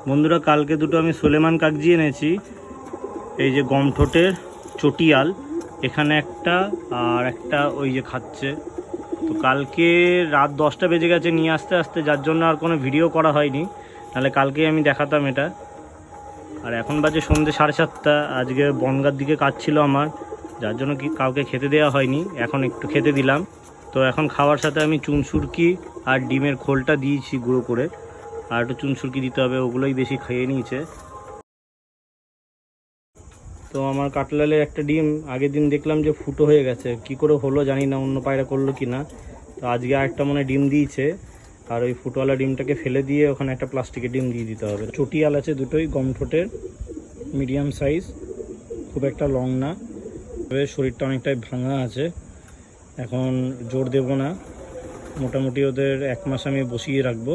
বন্ধুরা, কালকে দুটো আমি সোলেমান কাগজি এনেছি। এই যে গমঠোঁটের চটিয়াল, এখানে একটা আর একটা ওই যে খাচ্ছে। তো কালকে রাত 10টা বেজে গেছে নিয়ে আসতে আসতে, যার জন্য আর কোনো ভিডিও করা হয়নি, নাহলে কালকেই আমি দেখাতাম এটা। আর এখন বাজে সন্ধ্যে 7:30। আজকে বনগার দিকে কাজ ছিল আমার, যার জন্য কাউকে খেতে দেওয়া হয়নি। এখন একটু খেতে দিলাম। তো এখন খাওয়ার সাথে আমি চুনসুরকি আর ডিমের খোলটা দিয়েছি গুঁড়ো করে, আর একটু চুনসুরকি দিতে হবে, ওগুলোই বেশি খেয়ে নিয়েছে। তো আমার কাটলালের একটা ডিম আগের দিন দেখলাম যে ফুটো হয়ে গেছে, কি করে হলো জানি না, অন্য পায়রা করলো কি না। তো আজকে আরেকটা মনে ডিম দিয়েছে, আর ওই ফুটোওয়ালা ডিমটাকে ফেলে দিয়ে ওখানে একটা প্লাস্টিকের ডিম দিয়ে দিতে হবে। চটিয়াল আছে দুটোই, গমঠোঁটের, মিডিয়াম সাইজ, খুব একটা লং না। শরীরটা অনেকটাই ভাঙা আছে, এখন জোর দেব না, মোটামুটি ওদের 1 মাস আমি বসিয়ে রাখবো।